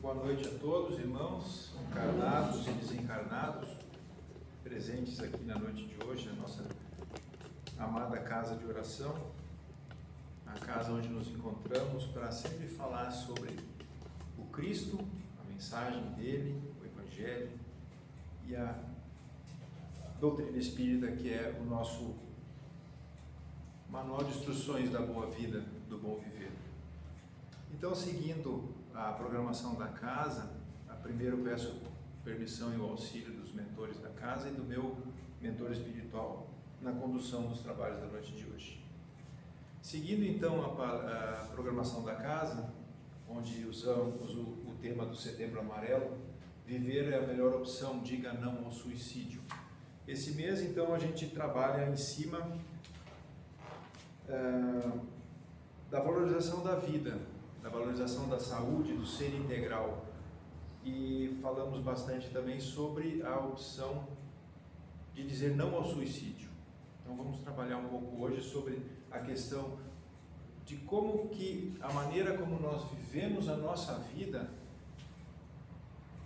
Boa noite a todos, irmãos, encarnados e desencarnados, presentes aqui na noite de hoje, na nossa amada casa de oração, a casa onde nos encontramos para sempre falar sobre o Cristo, a mensagem dele, o Evangelho e a doutrina espírita, que é o nosso manual de instruções da boa vida, do bom viver. Então, seguindo a programação da casa, primeiro peço permissão e o auxílio dos mentores da casa e do meu mentor espiritual na condução dos trabalhos da noite de hoje. Seguindo então a programação da casa, onde usamos o tema do Setembro Amarelo, viver é a melhor opção, diga não ao suicídio. Esse mês então a gente trabalha em cima da valorização da vida, da valorização da saúde, do ser integral, e falamos bastante também sobre a opção de dizer não ao suicídio. Então vamos trabalhar um pouco hoje sobre a questão de como que a maneira como nós vivemos a nossa vida,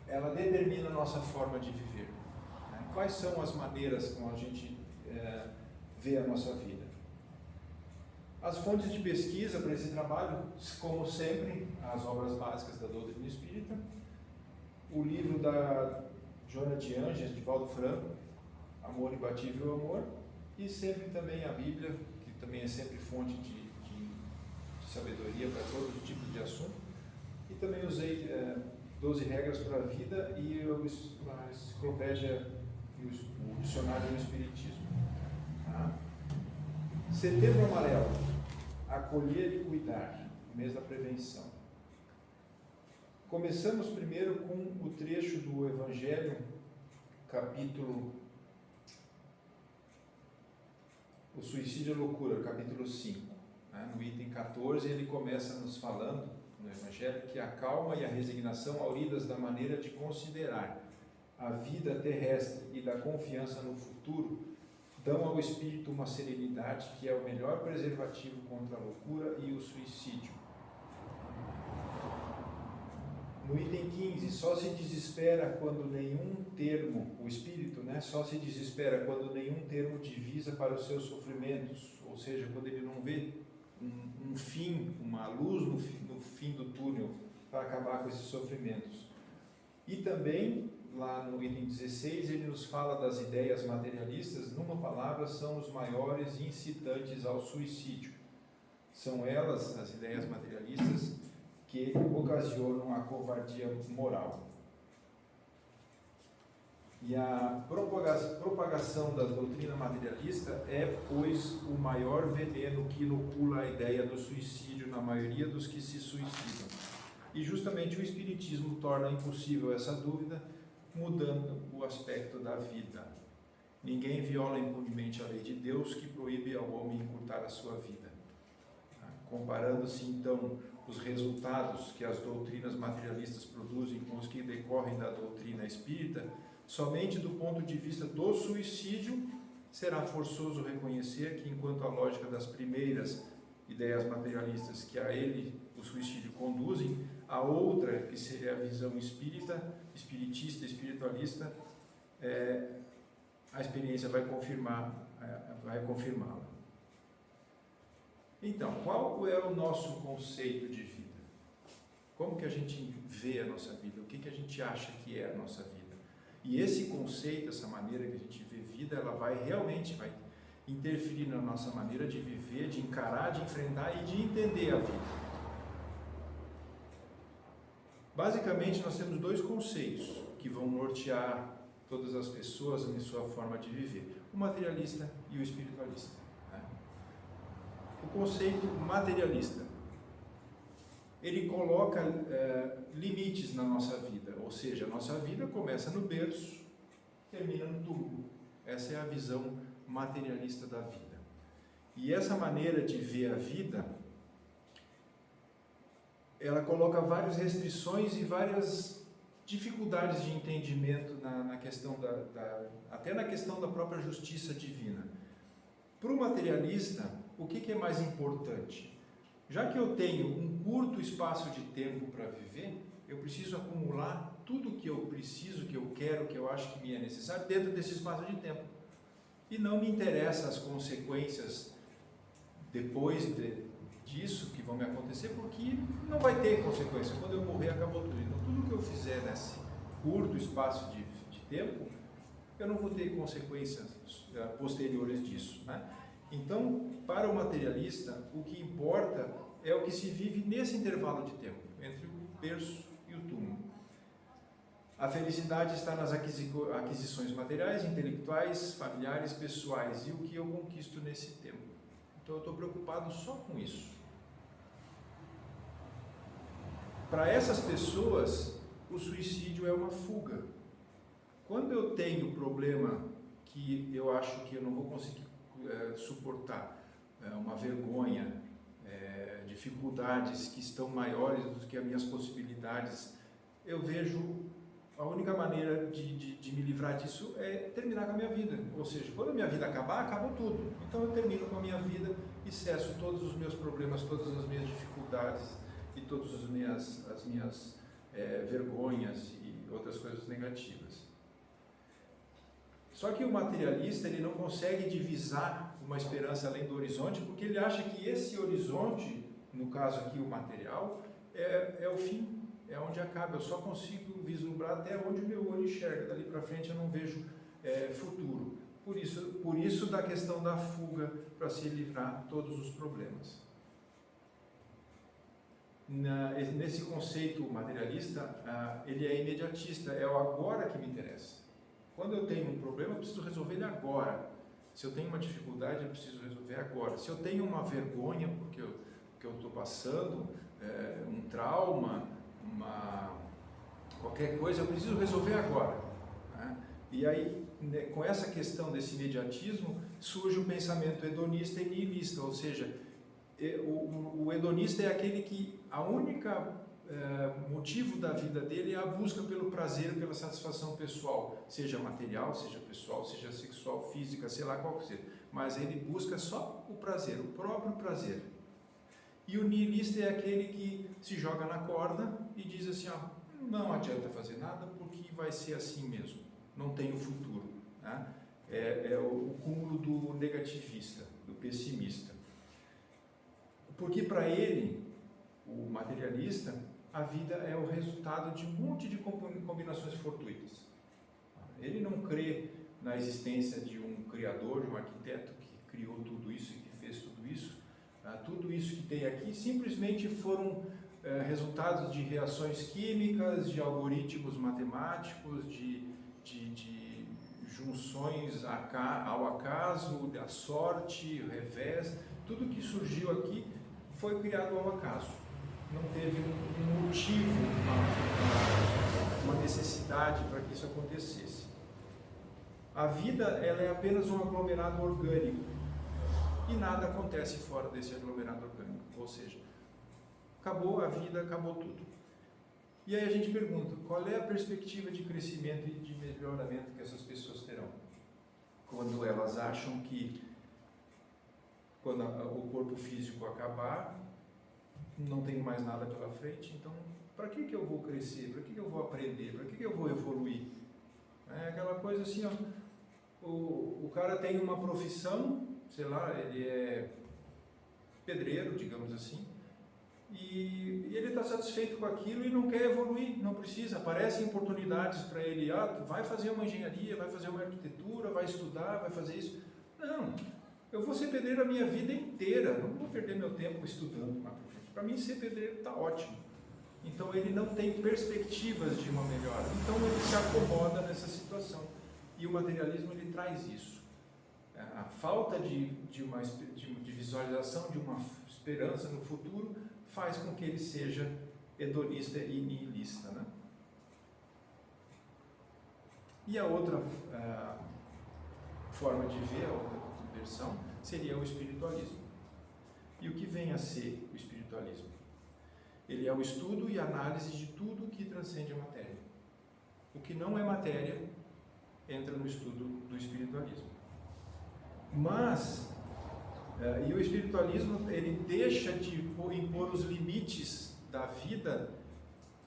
ela determina a nossa forma de viver. Quais são as maneiras como a gente vê a nossa vida? As fontes de pesquisa para esse trabalho, como sempre, as obras básicas da doutrina espírita, o livro da Joana de Ângeles, de Valdo Franco, Amor Imbatível Amor, e sempre também a Bíblia, que também é sempre fonte de sabedoria para todos os tipos de assunto, e também usei 12 regras para a vida e a enciclopédia, o dicionário do Espiritismo. Tá? Setembro Amarelo, acolher e cuidar, mês da prevenção. Começamos primeiro com o trecho do Evangelho, capítulo O Suicídio é Loucura, capítulo 5. No item 14 ele começa nos falando, no Evangelho, que a calma e a resignação auridas da maneira de considerar a vida terrestre e da confiança no futuro dão ao espírito uma serenidade que é o melhor preservativo contra a loucura e o suicídio. No item 15, só se desespera quando nenhum termo, o espírito, só se desespera quando nenhum termo divisa para os seus sofrimentos, ou seja, quando ele não vê um fim, uma luz no fim do túnel para acabar com esses sofrimentos. E também, lá no item 16, ele nos fala das ideias materialistas, numa palavra, são os maiores incitantes ao suicídio. São elas, as ideias materialistas, que ocasionam a covardia moral. E a propagação da doutrina materialista é, pois, o maior veneno que inocula a ideia do suicídio na maioria dos que se suicidam. E justamente o Espiritismo torna impossível essa dúvida, mudando o aspecto da vida. Ninguém viola impunemente a lei de Deus que proíbe ao homem encurtar a sua vida. Comparando-se então os resultados que as doutrinas materialistas produzem com os que decorrem da doutrina espírita, somente do ponto de vista do suicídio será forçoso reconhecer que, enquanto a lógica das primeiras ideias materialistas que a ele, o suicídio, conduzem, a outra, que seria a visão espiritista, espiritualista, a experiência vai confirmá-la. Então, qual é o nosso conceito de vida? Como que a gente vê a nossa vida? O que a gente acha que é a nossa vida? E esse conceito, essa maneira que a gente vê vida, ela vai interferir na nossa maneira de viver, de encarar, de enfrentar e de entender a vida. Basicamente, nós temos dois conceitos que vão nortear todas as pessoas em sua forma de viver: o materialista e o espiritualista. O conceito materialista, ele coloca limites na nossa vida, ou seja, a nossa vida começa no berço, termina no túmulo. Essa é a visão materialista da vida. E essa maneira de ver a vida, ela coloca várias restrições e várias dificuldades de entendimento na questão até na questão da própria justiça divina. Para o materialista, o que é mais importante? Já que eu tenho um curto espaço de tempo para viver, eu preciso acumular tudo que eu preciso, que eu quero, que eu acho que me é necessário dentro desse espaço de tempo. E não me interessa as consequências depois disso que vão me acontecer, porque não vai ter consequência. Quando eu morrer, acabou tudo. Então, tudo que eu fizer nesse curto espaço de tempo, eu não vou ter consequências posteriores disso, né? Então, para o materialista, o que importa é o que se vive nesse intervalo de tempo, entre o berço e o túmulo. A felicidade está nas aquisições materiais, intelectuais, familiares, pessoais, e o que eu conquisto nesse tempo. Então eu estou preocupado só com isso. Para essas pessoas, o suicídio é uma fuga. Quando eu tenho problema que eu acho que eu não vou conseguir suportar, uma vergonha, dificuldades que estão maiores do que as minhas possibilidades, eu vejo a única maneira de me livrar disso é terminar com a minha vida. Ou seja, quando a minha vida acabar, acabou tudo. Então eu termino com a minha vida e cesso todos os meus problemas, todas as minhas dificuldades e todas as minhas vergonhas e outras coisas negativas. Só que o materialista, ele não consegue divisar uma esperança além do horizonte, porque ele acha que esse horizonte, no caso aqui o material, é o fim. É onde acaba, eu só consigo vislumbrar até onde o meu olho enxerga, dali para frente eu não vejo futuro. Por isso da questão da fuga, para se livrar de todos os problemas. Nesse conceito materialista, ele é imediatista, é o agora que me interessa. Quando eu tenho um problema, eu preciso resolver ele agora. Se eu tenho uma dificuldade, eu preciso resolver agora. Se eu tenho uma vergonha, porque eu estou passando, um trauma, qualquer coisa, eu preciso resolver agora, né? E aí, com essa questão desse imediatismo, surge o pensamento hedonista e nihilista, ou seja, o hedonista é aquele que a única motivo da vida dele é a busca pelo prazer, pela satisfação pessoal, seja material, seja pessoal, seja sexual, física, sei lá qual que seja, mas ele busca só o prazer, o próprio prazer. E o nihilista é aquele que se joga na corda e diz assim, não adianta fazer nada porque vai ser assim mesmo, não tem o futuro, né? É o cúmulo do negativista, do pessimista. Porque para ele, o materialista, a vida é o resultado de um monte de combinações fortuitas. Ele não crê na existência de um criador, de um arquiteto que criou tudo isso e que fez tudo isso. Tudo isso que tem aqui simplesmente foram resultados de reações químicas, de algoritmos matemáticos, de junções ao acaso, da sorte, revés. Tudo que surgiu aqui foi criado ao acaso. Não teve um motivo, uma necessidade para que isso acontecesse. A vida ela é apenas um aglomerado orgânico. E nada acontece fora desse aglomerado orgânico, ou seja, acabou a vida, acabou tudo. E aí a gente pergunta, qual é a perspectiva de crescimento e de melhoramento que essas pessoas terão? Quando elas acham que, quando o corpo físico acabar, não tenho mais nada pela frente, então, para que eu vou crescer? Para que eu vou aprender? Para que eu vou evoluir? É aquela coisa assim, o cara tem uma profissão, sei lá, ele é pedreiro, digamos assim, e ele está satisfeito com aquilo e não quer evoluir, não precisa. Aparecem oportunidades para ele, vai fazer uma engenharia, vai fazer uma arquitetura, vai estudar, vai fazer isso. Não, eu vou ser pedreiro a minha vida inteira, não vou perder meu tempo estudando uma profissão. Para mim, ser pedreiro está ótimo. Então, ele não tem perspectivas de uma melhora, então ele se acomoda nessa situação. E o materialismo, ele traz isso. A falta de visualização, de uma esperança no futuro, faz com que ele seja hedonista e nihilista, né? E a outra forma de ver, a outra versão, seria o espiritualismo. E o que vem a ser o espiritualismo? Ele é o estudo e análise de tudo que transcende a matéria. O que não é matéria entra no estudo do espiritualismo. Mas, e o espiritualismo, ele deixa de impor os limites da vida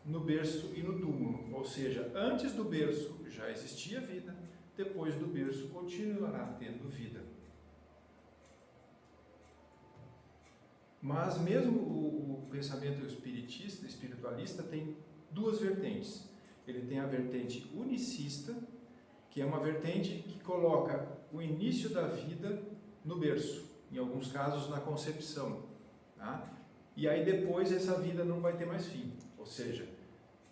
no berço e no túmulo. Ou seja, antes do berço já existia vida, depois do berço continuará tendo vida. Mas mesmo o pensamento espiritualista tem duas vertentes. Ele tem a vertente unicista, que é uma vertente que coloca o início da vida no berço, em alguns casos na concepção, tá? E aí depois essa vida não vai ter mais fim, ou seja,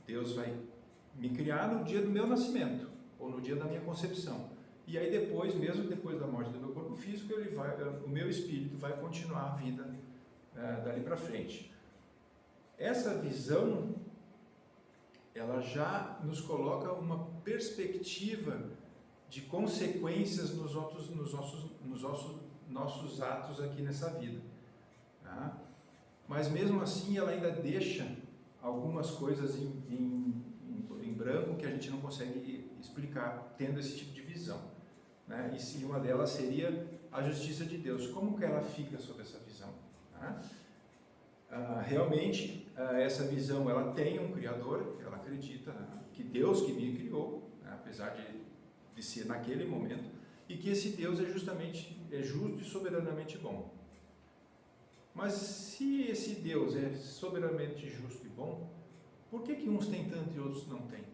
Deus vai me criar no dia do meu nascimento, ou no dia da minha concepção, e aí depois, mesmo depois da morte do meu corpo físico, o meu espírito vai continuar a vida dali para frente. Essa visão, ela já nos coloca uma perspectiva de consequências nos nossos atos aqui nessa vida, tá? Mas mesmo assim ela ainda deixa algumas coisas em branco que a gente não consegue explicar tendo esse tipo de visão, né? E uma delas seria a justiça de Deus. Como que ela fica sob essa visão, tá? Realmente essa visão ela tem um Criador, ela acredita que Deus que me criou, né? Apesar de ser naquele momento, e que esse Deus é justo e soberanamente bom. Mas se esse Deus é soberanamente justo e bom, por que uns têm tanto e outros não têm?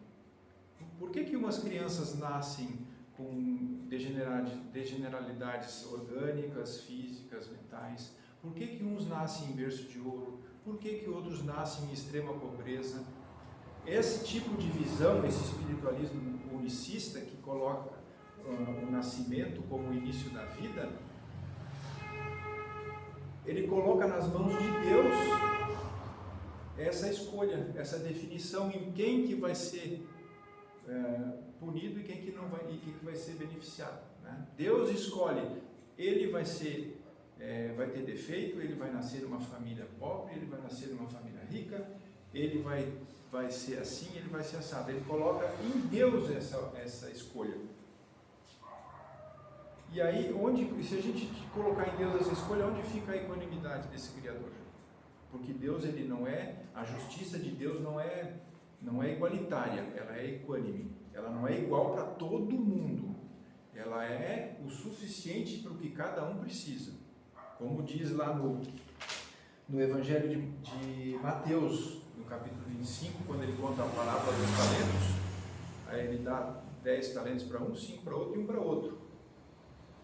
Por que umas crianças nascem com degeneralidades orgânicas, físicas, mentais? Por que uns nascem em berço de ouro? Por que outros nascem em extrema pobreza? Esse tipo de visão, esse espiritualismo unicista que coloca o nascimento como o início da vida, ele coloca nas mãos de Deus essa escolha, essa definição em quem que vai ser punido e quem que não vai, e quem que vai ser beneficiado, né? Deus escolhe, ele vai ter defeito, ele vai nascer numa família pobre, ele vai nascer numa família rica, ele vai ser assim, ele vai ser assado. Ele coloca em Deus essa escolha. E aí, se a gente colocar em Deus essa escolha, onde fica a equanimidade desse Criador? Porque Deus, ele não é, a justiça de Deus não é igualitária, ela é equânime. Ela não é igual para todo mundo. Ela é o suficiente para o que cada um precisa. Como diz lá no Evangelho de Mateus, no capítulo 25, quando ele conta a parábola dos talentos, aí ele dá 10 talentos para um, 5 para outro e 1 para outro.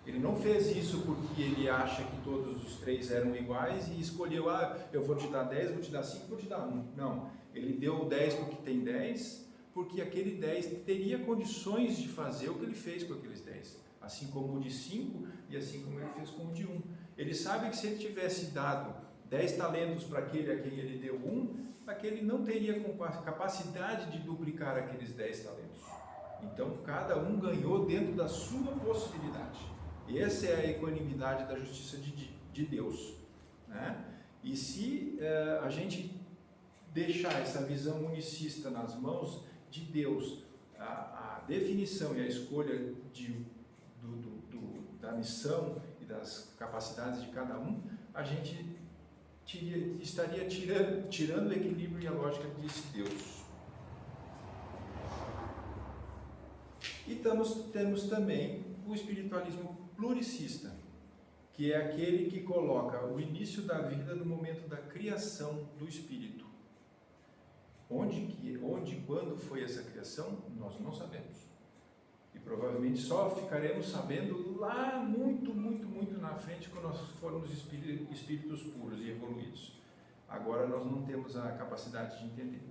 Ele não fez isso porque ele acha que todos os 3 eram iguais e escolheu, eu vou te dar 10, vou te dar 5, vou te dar 1. Não, ele deu 10 porque tem 10, porque aquele 10 teria condições de fazer o que ele fez com aqueles 10. Assim como o de 5 e assim como ele fez com o de 1. Ele sabe que se ele tivesse dado 10 talentos para aquele a quem ele deu 1, aquele não teria capacidade de duplicar aqueles 10 talentos. Então, cada um ganhou dentro da sua possibilidade. E essa é a equanimidade da justiça de Deus, né? E se a gente deixar essa visão unicista nas mãos de Deus, a definição e a escolha da missão e das capacidades de cada um, a gente estaria tirando o equilíbrio e a lógica desse Deus. E temos também o espiritualismo pluricista, que é aquele que coloca o início da vida no momento da criação do espírito. Onde, quando foi essa criação, nós não sabemos. E provavelmente só ficaremos sabendo lá muito na frente, quando nós formos espíritos puros e evoluídos. Agora nós não temos a capacidade de entender.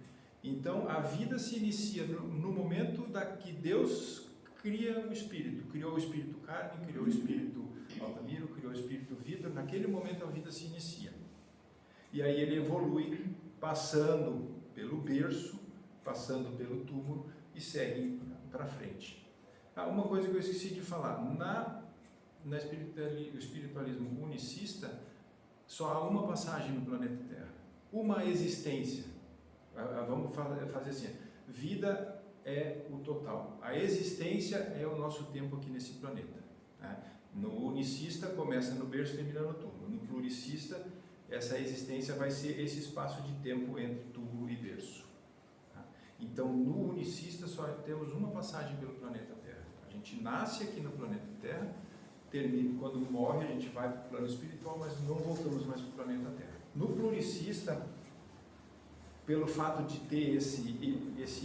Então a vida se inicia no momento que Deus cria o espírito. Criou o espírito Carmen, criou o espírito Altamiro, criou o espírito Vitor. Naquele momento a vida se inicia. E aí ele evolui, passando pelo berço, passando pelo túmulo e segue para frente. Uma coisa que eu esqueci de falar, no espiritualismo unicista, só há uma passagem no planeta Terra, uma existência. Vamos fazer assim, vida é o total, a existência é o nosso tempo aqui nesse planeta, né? No unicista começa no berço e termina no túmulo. No pluricista, essa existência vai ser esse espaço de tempo entre túmulo e berço. Então, no unicista só temos uma passagem pelo planeta Terra. A gente nasce aqui no planeta Terra, termina, quando morre a gente vai para o plano espiritual, mas não voltamos mais para o planeta Terra. No pluricista, pelo fato de ter esse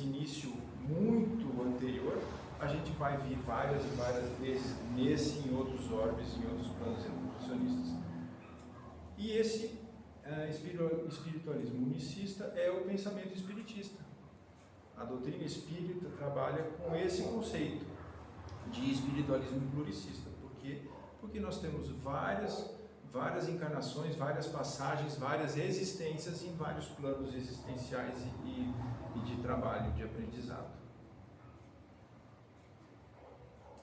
início muito anterior, a gente vai vir várias e várias vezes nesse e em outros orbes, em outros planos evolucionistas. E esse espiritualismo unicista é o pensamento espiritista. A doutrina espírita trabalha com esse conceito de espiritualismo pluricista. Por quê? Porque nós temos várias encarnações, várias passagens, várias existências em vários planos existenciais e de trabalho, de aprendizado.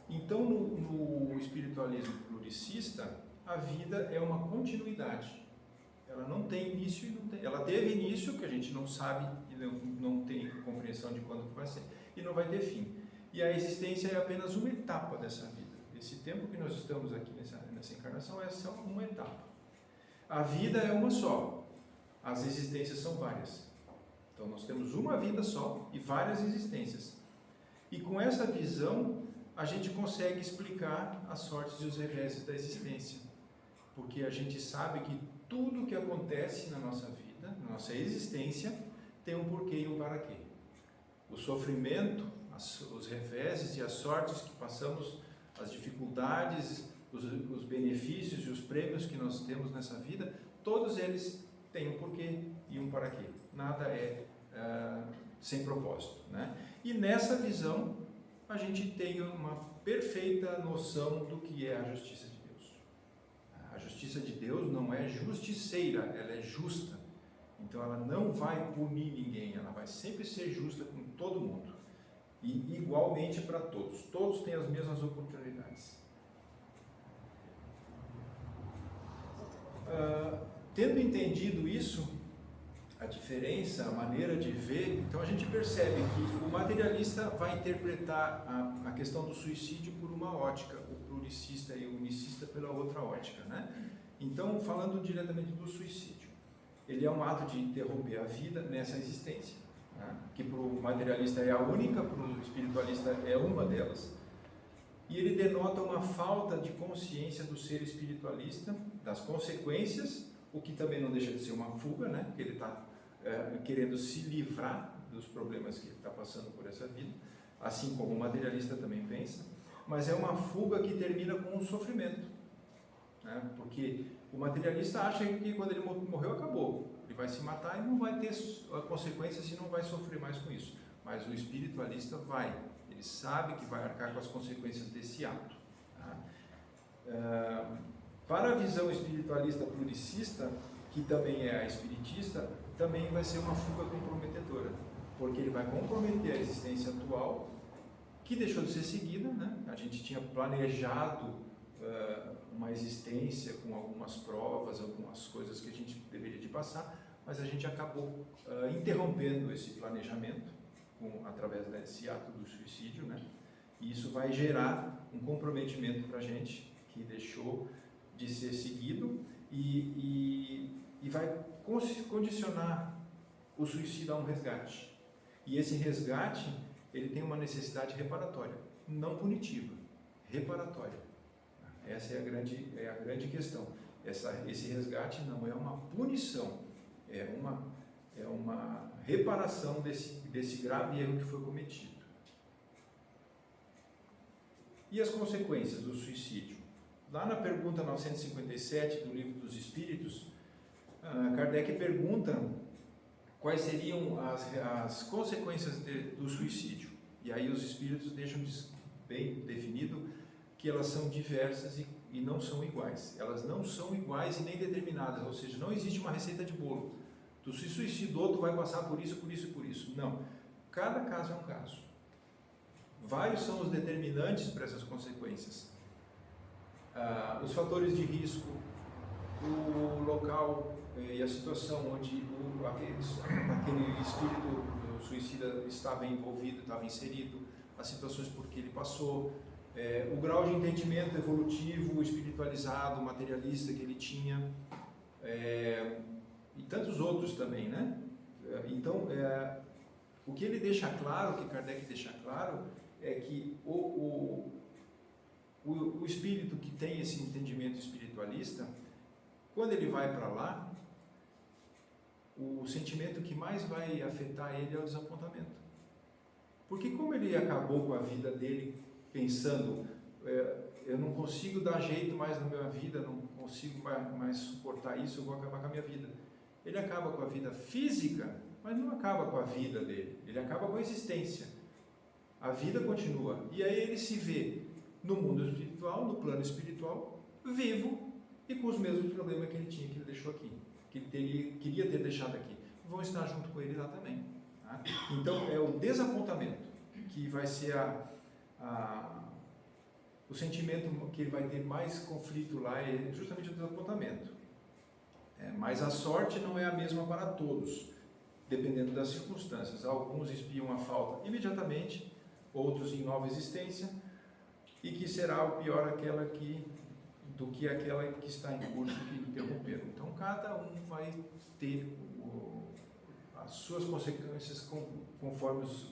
Então, no espiritualismo pluricista, a vida é uma continuidade. Ela não tem início e não tem... Ela teve início, que a gente não sabe e não tem compreensão de quando vai ser, e não vai ter fim. E a existência é apenas uma etapa dessa vida. Esse tempo que nós estamos aqui nessa encarnação é só uma etapa. A vida é uma só, as existências são várias. Então nós temos uma vida só e várias existências. E com essa visão, a gente consegue explicar as sortes e os reveses da existência. Porque a gente sabe que tudo que acontece na nossa vida, na nossa existência, tem um porquê e um para quê. O sofrimento, os reveses e as sortes que passamos, as dificuldades, os benefícios e os prêmios que nós temos nessa vida, todos eles têm um porquê e um para quê. Nada é sem propósito, né? E nessa visão, a gente tem uma perfeita noção do que é a justiça de Deus. A justiça de Deus não é justiceira, ela é justa. Então ela não vai punir ninguém, ela vai sempre ser justa com todo mundo. E igualmente para todos. Todos têm as mesmas oportunidades. Tendo entendido isso, a diferença, a maneira de ver, então a gente percebe que o materialista vai interpretar a questão do suicídio por uma ótica, o pluricista e o unicista pela outra ótica, né? Então, falando diretamente do suicídio, ele é um ato de interromper a vida nessa existência, né? Que para o materialista é a única, para o espiritualista é uma delas, e ele denota uma falta de consciência do ser espiritualista, das consequências, o que também não deixa de ser uma fuga, né? Porque ele está querendo se livrar dos problemas que ele está passando por essa vida, assim como o materialista também pensa, mas é uma fuga que termina com um sofrimento, né? Porque o materialista acha que quando ele morreu acabou, ele vai se matar e não vai ter consequências e não vai sofrer mais com isso, mas o espiritualista vai, ele sabe que vai arcar com as consequências desse ato, tá? Para a visão espiritualista pluricista, que também é a espiritista, também vai ser uma fuga comprometedora, porque ele vai comprometer a existência atual, que deixou de ser seguida, né? A gente tinha planejado uma existência com algumas provas, algumas coisas que a gente deveria de passar, mas a gente acabou interrompendo esse planejamento através desse ato do suicídio, né? E isso vai gerar um comprometimento para a gente, que deixou de ser seguido e vai condicionar o suicídio a um resgate. E esse resgate, ele tem uma necessidade reparatória, não punitiva, reparatória. Essa é a grande questão. Esse resgate não é uma punição, é uma reparação desse grave erro que foi cometido. E as consequências do suicídio? Lá na pergunta 957 do Livro dos Espíritos, Kardec pergunta quais seriam as consequências do suicídio. E aí os Espíritos deixam bem definido que elas são diversas e não são iguais. Elas não são iguais e nem determinadas, ou seja, não existe uma receita de bolo. Tu se suicidou, tu vai passar por isso, por isso e por isso. Não. Cada caso é um caso. Vários são os determinantes para essas consequências. Os fatores de risco, o local e a situação onde aquele espírito suicida estava envolvido, estava inserido, as situações por que ele passou, o grau de entendimento evolutivo, espiritualizado, materialista que ele tinha, e tantos outros também, né? Então, O que ele deixa claro, o que Kardec deixa claro, é que o espírito que tem esse entendimento espiritualista, quando ele vai para lá, o sentimento que mais vai afetar ele é o desapontamento. Porque como ele acabou com a vida dele pensando, eu não consigo dar jeito mais na minha vida, não consigo mais suportar isso, eu vou acabar com a minha vida. Ele acaba com a vida física, mas não acaba com a vida dele, ele acaba com a existência. A vida continua. E aí ele se vê no mundo espiritual, no plano espiritual, vivo e com os mesmos problemas que ele tinha, que ele deixou aqui, que ele queria ter deixado aqui. Vão estar junto com ele lá também. Tá? Então é o desapontamento que vai ser o sentimento que ele vai ter mais conflito lá, é justamente o desapontamento. Mas a sorte não é a mesma para todos, dependendo das circunstâncias. Alguns espiam a falta imediatamente, outros em nova existência, e que será o pior do que aquela que está em curso que interromperam. Então cada um vai ter as suas consequências conforme as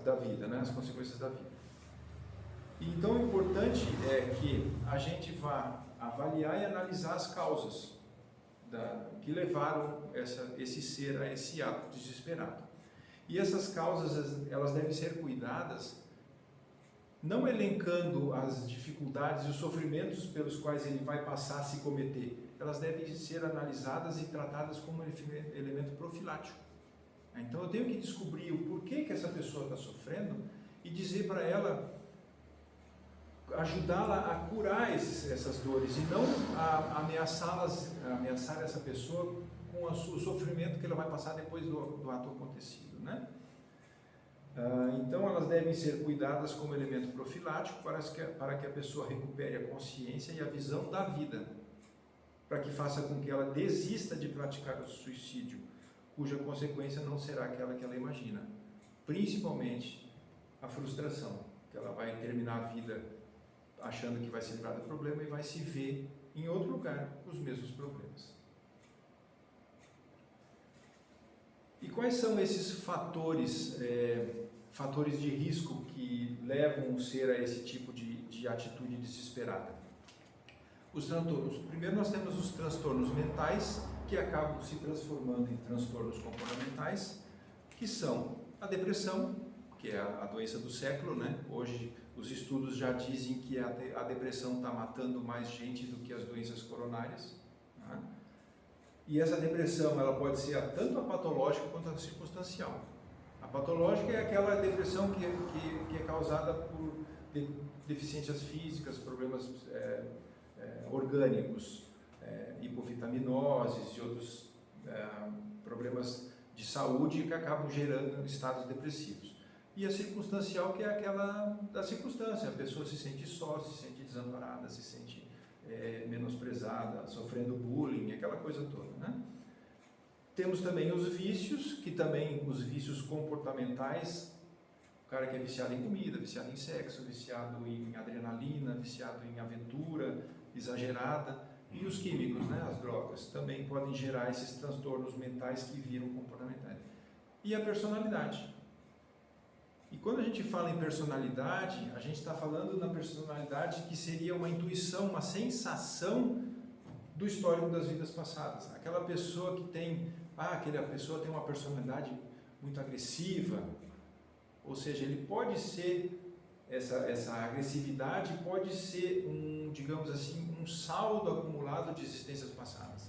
da vida, né? As consequências da vida. Então o importante é que a gente vá avaliar e analisar as causas que levaram esse ser a esse ato desesperado. E essas causas, elas devem ser cuidadas, não elencando as dificuldades e os sofrimentos pelos quais ele vai passar a se cometer. Elas devem ser analisadas e tratadas como elemento profilático. Então eu tenho que descobrir o porquê que essa pessoa está sofrendo e dizer para ela, ajudá-la a curar essas dores e não ameaçar essa pessoa com o sofrimento que ela vai passar depois do ato acontecido, né? Então elas devem ser cuidadas como elemento profilático para que a pessoa recupere a consciência e a visão da vida, para que faça com que ela desista de praticar o suicídio, cuja consequência não será aquela que ela imagina, principalmente a frustração, que ela vai terminar a vida achando que vai se livrar do problema e vai se ver em outro lugar com os mesmos problemas. E quais são esses fatores de risco que levam o ser a esse tipo de atitude desesperada? Os transtornos. Primeiro nós temos os transtornos mentais, que acabam se transformando em transtornos comportamentais, que são a depressão, que é a doença do século, né? Hoje os estudos já dizem que a depressão está matando mais gente do que as doenças coronárias. Tá? E essa depressão ela pode ser tanto a patológica quanto a circunstancial. A patológica é aquela depressão que é causada por deficiências físicas, problemas orgânicos, hipovitaminoses e outros problemas de saúde que acabam gerando estados depressivos. E a circunstancial, que é aquela da circunstância, a pessoa se sente só, se sente desamparada, se sente menosprezada, sofrendo bullying, aquela coisa toda, né? Temos também os vícios, os vícios comportamentais, o cara que é viciado em comida, viciado em sexo, viciado em adrenalina, viciado em aventura exagerada, e os químicos, né, as drogas, também podem gerar esses transtornos mentais que viram comportamentais. E a personalidade. E quando a gente fala em personalidade, a gente está falando na personalidade que seria uma intuição, uma sensação do histórico das vidas passadas. Aquela pessoa que tem, aquela pessoa tem uma personalidade muito agressiva, ou seja, ele pode ser, essa agressividade pode ser digamos assim, um saldo acumulado de existências passadas.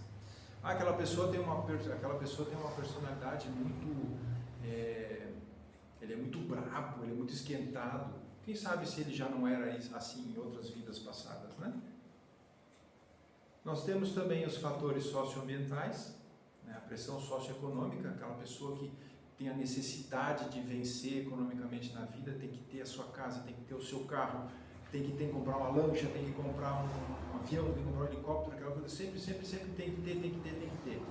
Aquela pessoa tem uma personalidade muito, ele é muito brabo, ele é muito esquentado. Quem sabe se ele já não era assim em outras vidas passadas, né? Nós temos também os fatores socioambientais, né? A pressão socioeconômica, aquela pessoa que tem a necessidade de vencer economicamente na vida, tem que ter a sua casa, tem que ter o seu carro, tem que comprar uma lancha, tem que comprar um avião, tem que comprar um helicóptero, aquela coisa, sempre tem que ter.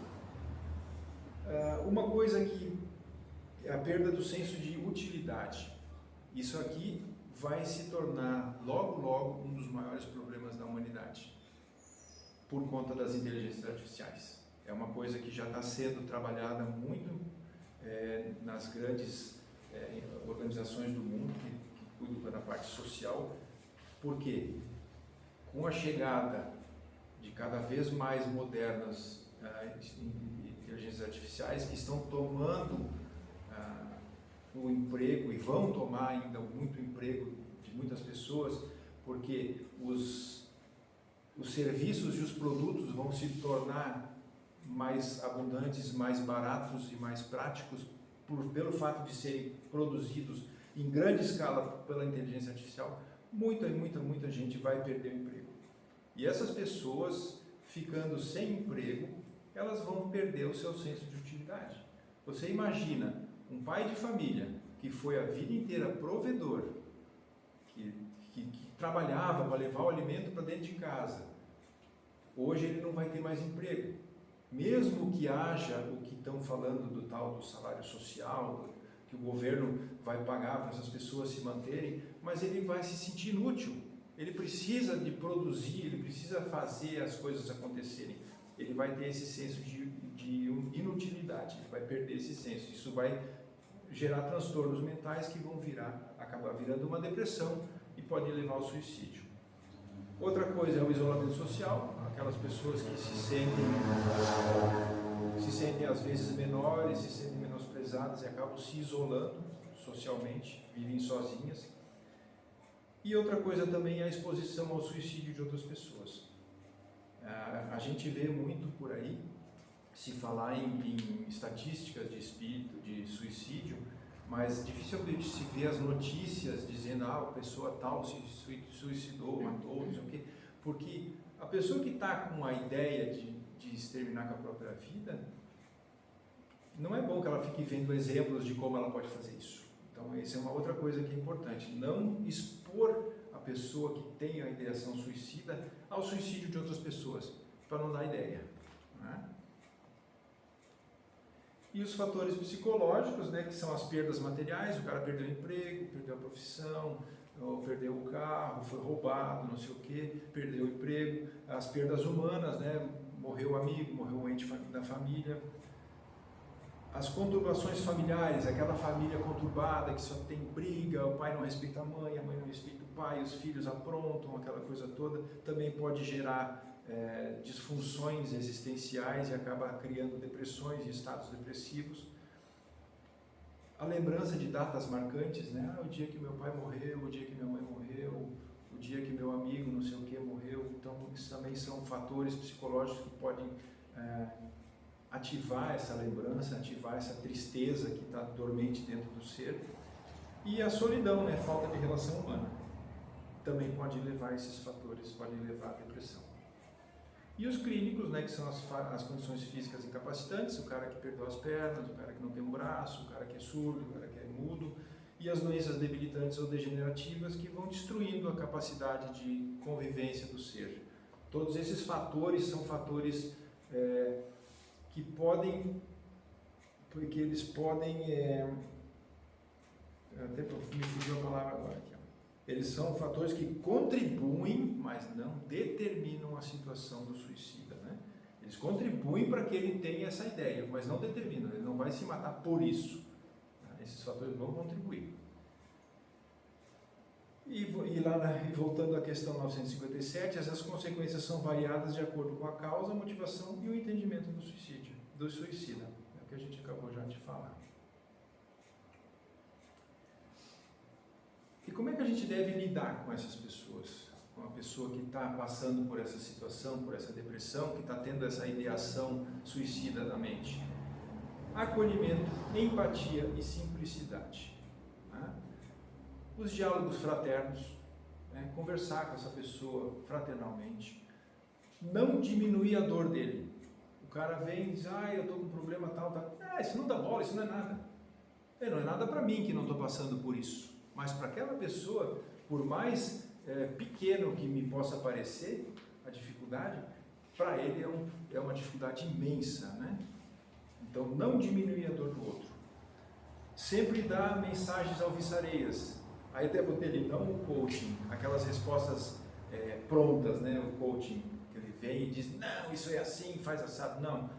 Uma coisa que é a perda do senso de utilidade. Isso aqui vai se tornar logo um dos maiores problemas da humanidade, por conta das inteligências artificiais. É uma coisa que já está sendo trabalhada muito nas grandes organizações do mundo que cuidam da parte social. Por quê? Com a chegada de cada vez mais modernas inteligências artificiais que estão tomando o emprego e vão tomar ainda muito emprego de muitas pessoas, porque os serviços e os produtos vão se tornar mais abundantes, mais baratos e mais práticos pelo fato de serem produzidos em grande escala pela inteligência artificial. Muita gente vai perder o emprego. E essas pessoas, ficando sem emprego, elas vão perder o seu senso de utilidade. Você imagina um pai de família que foi a vida inteira provedor, que trabalhava para levar o alimento para dentro de casa. Hoje ele não vai ter mais emprego. Mesmo que haja o que estão falando do tal do salário social, que o governo vai pagar para essas pessoas se manterem, mas ele vai se sentir inútil. Ele precisa de produzir, ele precisa fazer as coisas acontecerem. Ele vai ter esse senso de inutilidade, ele vai perder esse senso. Isso vai gerar transtornos mentais que vão acabar virando uma depressão e podem levar ao suicídio. Outra coisa é o isolamento social, aquelas pessoas que se sentem às vezes menores, se sentem menosprezadas e acabam se isolando socialmente, vivem sozinhas. E outra coisa também é a exposição ao suicídio de outras pessoas. A gente vê muito por aí se falar em estatísticas de espírito, de suicídio, mas dificilmente se vê as notícias dizendo a pessoa tal se suicidou, matou, não sei o quê, porque a pessoa que está com a ideia de exterminar com a própria vida, não é bom que ela fique vendo exemplos de como ela pode fazer isso. Então, essa é uma outra coisa que é importante, não expor a pessoa que tem a ideação suicida ao suicídio de outras pessoas, para não dar ideia. Né? E os fatores psicológicos, né, que são as perdas materiais, o cara perdeu o emprego, perdeu a profissão, ou perdeu o carro, foi roubado, não sei o quê, perdeu o emprego, as perdas humanas, né, morreu o amigo, morreu o ente da família, as conturbações familiares, aquela família conturbada que só tem briga, o pai não respeita a mãe não respeita o pai, os filhos aprontam, aquela coisa toda, também pode gerar disfunções existenciais e acaba criando depressões e estados depressivos. A lembrança de datas marcantes, né? O dia que meu pai morreu, o dia que minha mãe morreu, o dia que meu amigo não sei o que morreu. Então, isso também são fatores psicológicos que podem ativar essa lembrança, ativar essa tristeza que está dormente dentro do ser. E a solidão, né? Falta de relação humana, também pode levar esses fatores, podem levar à depressão. E os clínicos, né, que são as condições físicas incapacitantes, o cara que perdeu as pernas, o cara que não tem um braço, o cara que é surdo, o cara que é mudo, e as doenças debilitantes ou degenerativas que vão destruindo a capacidade de convivência do ser. Todos esses fatores são fatores que podem, porque eles podem, até me fugiu a palavra agora aqui, eles são fatores que contribuem, mas não determinam a situação do suicida, né? Eles contribuem para que ele tenha essa ideia, mas não determinam, ele não vai se matar por isso. Esses fatores vão contribuir. E voltando à questão 957, essas consequências são variadas de acordo com a causa, a motivação e o entendimento do suicida. É o que a gente acabou já de falar. E como é que a gente deve lidar com essas pessoas? Com a pessoa que está passando por essa situação, por essa depressão, que está tendo essa ideação suicida na mente? Acolhimento, empatia e simplicidade. Né? Os diálogos fraternos, né? Conversar com essa pessoa fraternalmente, não diminuir a dor dele. O cara vem e diz, eu estou com um problema tal. Isso não dá bola, isso não é nada. Não é nada para mim que não estou passando por isso. Mas para aquela pessoa, por mais pequeno que me possa parecer a dificuldade, para ele é uma dificuldade imensa, né? Então, não diminuir a dor do outro. Sempre dar mensagens alvissareiras. Aí até botei ali, não o coaching, aquelas respostas prontas, né? O coaching, que ele vem e diz, não, isso é assim, faz assado. Não,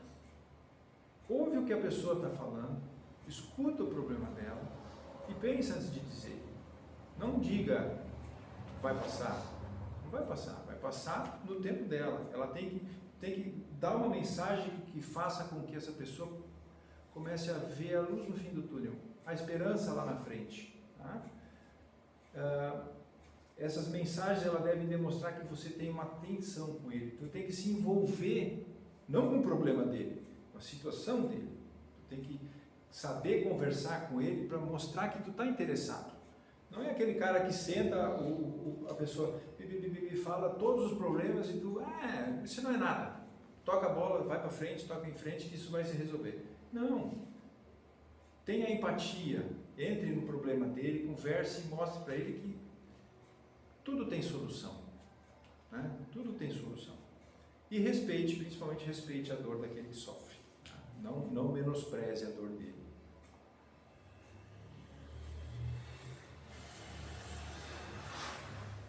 ouve o que a pessoa está falando, escuta o problema dela e pensa antes de dizer. Não diga, vai passar. Não vai passar, vai passar no tempo dela. Ela tem que dar uma mensagem que faça com que essa pessoa comece a ver a luz no fim do túnel, a esperança lá na frente. Tá? Essas mensagens ela devem demonstrar que você tem uma atenção com ele. Tu tem que se envolver, não com o problema dele, com a situação dele. Tu tem que saber conversar com ele para mostrar que tu está interessado. Não é aquele cara que senta, a pessoa fala todos os problemas e tu, isso não é nada. Toca a bola, vai para frente, toca em frente, isso vai se resolver. Não. Tenha empatia, entre no problema dele, converse e mostre para ele que tudo tem solução. Né? Tudo tem solução. E respeite, principalmente respeite a dor daquele que sofre. Não menospreze a dor dele.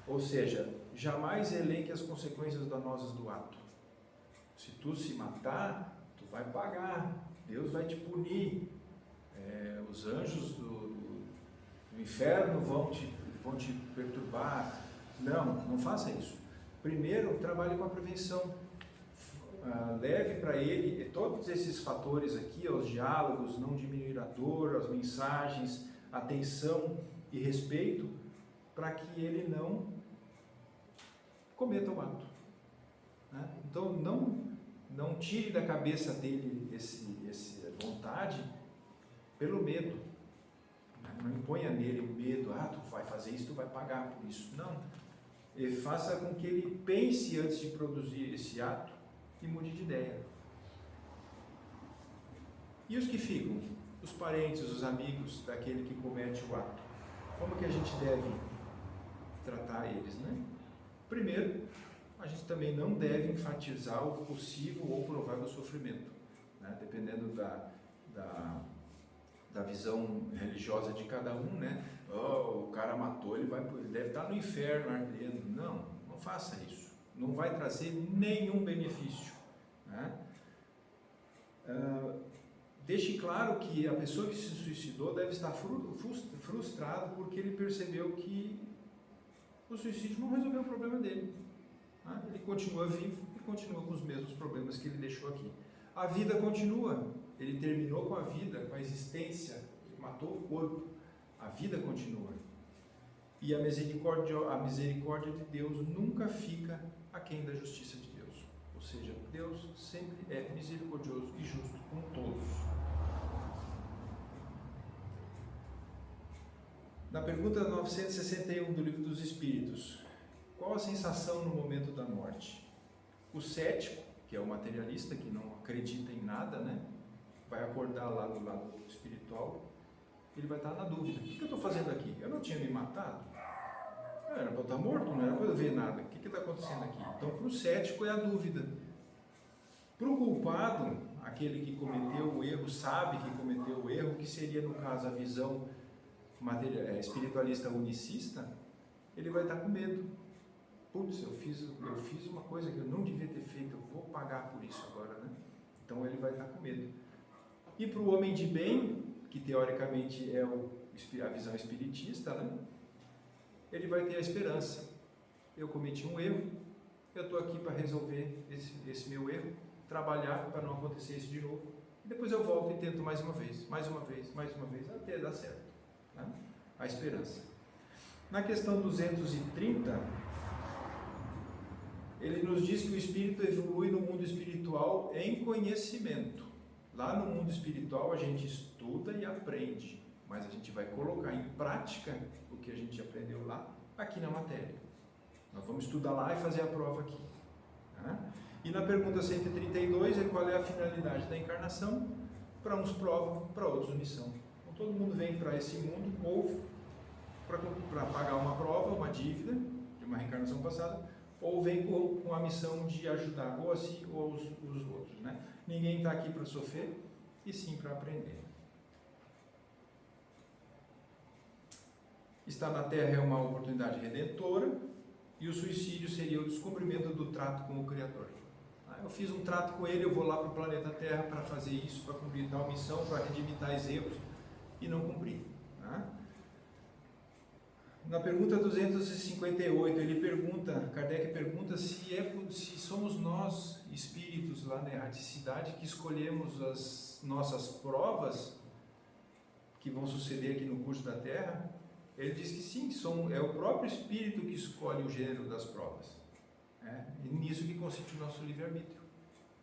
Ou seja, jamais elenque as consequências danosas do ato. Se tu se matar, tu vai pagar. Deus vai te punir. Os anjos do inferno vão te perturbar. Não faça isso. Primeiro, trabalhe com a prevenção. Leve para ele todos esses fatores aqui, os diálogos, não diminuir a dor, as mensagens, atenção e respeito, para que ele não cometa o ato. Né? Então, não tire da cabeça dele essa vontade pelo medo. Não imponha nele o medo, tu vai fazer isso, tu vai pagar por isso. Não. E faça com que ele pense antes de produzir esse ato e mude de ideia. E os que ficam? Os parentes, os amigos daquele que comete o ato. Como que a gente deve tratar eles, né? Primeiro, a gente também não deve enfatizar o possível ou provável sofrimento, né? Dependendo da visão religiosa de cada um, né? O cara matou, ele deve estar no inferno ardendo. Não faça isso. Não vai trazer nenhum benefício. Né? Deixe claro que a pessoa que se suicidou deve estar frustrado porque ele percebeu que o suicídio não resolveu o problema dele. Né? Ele continua vivo e continua com os mesmos problemas que ele deixou aqui. A vida continua. Ele terminou com a vida, com a existência, ele matou o corpo. A vida continua. E a misericórdia de Deus nunca fica aquém da justiça de Deus. Ou seja, Deus sempre é misericordioso e justo com todos. Na pergunta 961 do Livro dos Espíritos, qual a sensação no momento da morte? O cético, que é o materialista, que não acredita em nada, né? Vai acordar lá do lado espiritual, ele vai estar na dúvida. O que eu estou fazendo aqui? Eu não tinha me matado? Era para eu estar morto, não era para eu ver nada. O que está acontecendo aqui? Então, para o cético é a dúvida. Para o culpado, aquele que cometeu o erro, sabe que cometeu o erro, que seria, no caso, a visão espiritualista unicista, ele vai estar com medo. Putz, eu fiz uma coisa que eu não devia ter feito, eu vou pagar por isso agora, né? Então ele vai estar com medo. E para o homem de bem, que teoricamente é a visão espiritista, né? Ele vai ter a esperança. Eu cometi um erro, eu estou aqui para resolver esse meu erro, trabalhar para não acontecer isso de novo, e depois eu volto e tento mais uma vez, até dar certo. Né? A esperança. Na questão 230, ele nos diz que o espírito evolui no mundo espiritual em conhecimento. Lá no mundo espiritual a gente estuda e aprende, mas a gente vai colocar em prática o que a gente aprendeu lá, aqui na matéria. Nós vamos estudar lá e fazer a prova aqui. Né? E na pergunta 132 é qual é a finalidade da encarnação? Para uns prova, para outros missão. Então todo mundo vem para esse mundo ou para pagar uma prova, uma dívida de uma reencarnação passada, ou vem com a missão de ajudar ou a si ou os outros. Né? Ninguém está aqui para sofrer, e sim para aprender. Estar na Terra é uma oportunidade redentora, e o suicídio seria o descumprimento do trato com o Criador. Eu fiz um trato com ele, eu vou lá para o planeta Terra para fazer isso, para cumprir tal missão, para redimir tais erros, e não cumpri. Né? Na pergunta 258, Kardec pergunta se somos nós, espíritos lá na erraticidade, que escolhemos as nossas provas que vão suceder aqui no curso da Terra. Ele diz que sim, é o próprio espírito que escolhe o gênero das provas. E nisso que consiste o nosso livre-arbítrio.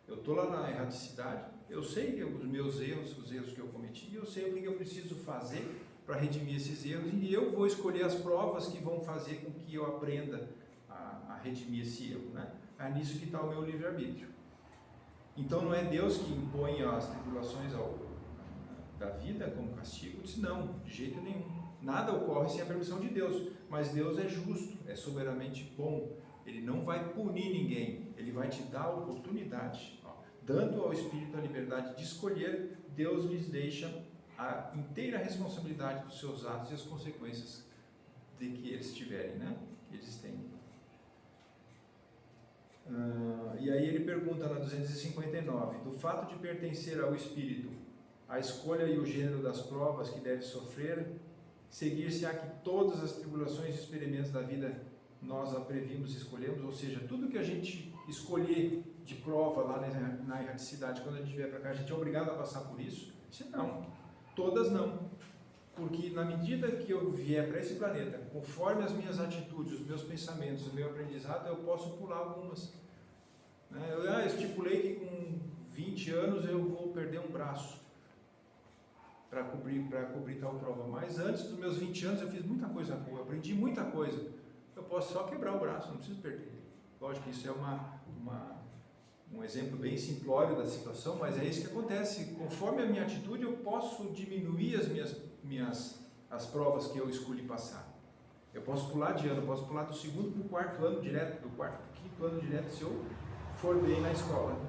Eu estou lá na erraticidade, eu sei os meus erros, os erros que eu cometi, eu sei o que eu preciso fazer para redimir esses erros, e eu vou escolher as provas que vão fazer com que eu aprenda a redimir esse erro. Né? É nisso que está o meu livre-arbítrio. Então não é Deus que impõe as tribulações da vida como castigo, não, de jeito nenhum. Nada ocorre sem a permissão de Deus, mas Deus é justo, é soberanamente bom. Ele não vai punir ninguém, ele vai te dar a oportunidade. Dando ao Espírito a liberdade de escolher, Deus lhes deixa a inteira responsabilidade dos seus atos e as consequências de que eles tiverem, né? Que eles têm. E aí ele pergunta na 259, do fato de pertencer ao Espírito, a escolha e o gênero das provas que deve sofrer, seguir-se-á que todas as tribulações e experimentos da vida nós a previmos e escolhemos, ou seja, tudo que a gente escolher de prova lá na erraticidade, quando a gente vier para cá, a gente é obrigado a passar por isso? Não, todas não, porque na medida que eu vier para esse planeta, conforme as minhas atitudes, os meus pensamentos, o meu aprendizado, eu posso pular algumas. Eu estipulei que com 20 anos eu vou perder um braço para cobrir tal prova, mas antes dos meus 20 anos eu fiz muita coisa boa, eu aprendi muita coisa. Eu posso só quebrar o braço, não preciso perder ele. Lógico que isso é um exemplo bem simplório da situação, mas é isso que acontece. Conforme a minha atitude, eu posso diminuir as provas que eu escolhi passar. Eu posso pular de ano, eu posso pular do segundo para o quarto ano direto, do quarto para o quinto ano direto, se eu for bem na escola.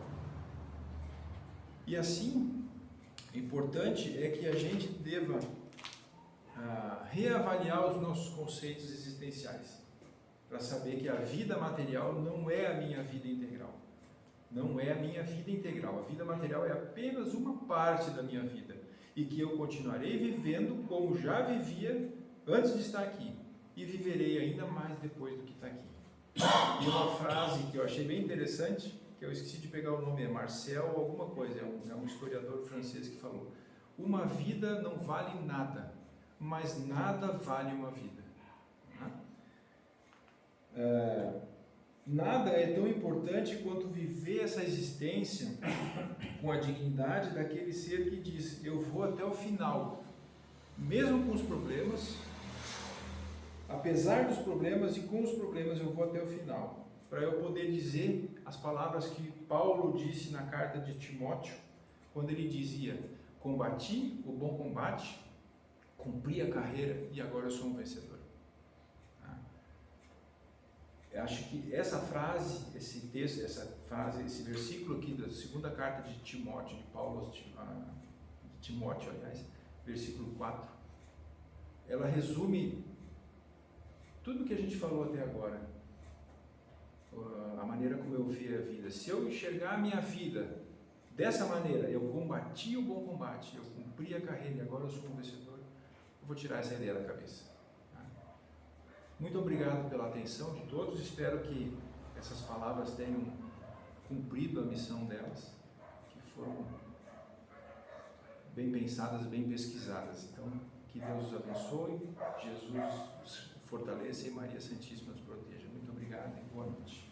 E assim, o importante é que a gente deva reavaliar os nossos conceitos existenciais, para saber que a vida material não é a minha vida integral. Não é a minha vida integral. A vida material é apenas uma parte da minha vida. E que eu continuarei vivendo como já vivia antes de estar aqui. E viverei ainda mais depois do que está aqui. E uma frase que eu achei bem interessante, que eu esqueci de pegar o nome, é Marcel alguma coisa, é um historiador francês que falou: uma vida não vale nada, mas nada vale uma vida. Nada é tão importante quanto viver essa existência com a dignidade daquele ser que diz: eu vou até o final, mesmo com os problemas, apesar dos problemas e com os problemas eu vou até o final, para eu poder dizer as palavras que Paulo disse na carta de Timóteo, quando ele dizia: combati o bom combate, cumpri a carreira e agora eu sou um vencedor. Eu acho que essa frase, esse texto, esse versículo aqui da segunda carta de Timóteo, de Paulo de Timóteo, aliás, versículo 4, ela resume tudo que a gente falou até agora, a maneira como eu vi a vida. Se eu enxergar a minha vida dessa maneira, eu combati o bom combate, eu cumpri a carreira e agora eu sou um vencedor, eu vou tirar essa ideia da cabeça. Muito obrigado pela atenção de todos, espero que essas palavras tenham cumprido a missão delas, que foram bem pensadas, bem pesquisadas. Então, que Deus os abençoe, Jesus os fortaleça e Maria Santíssima os proteja. Muito obrigado e boa noite.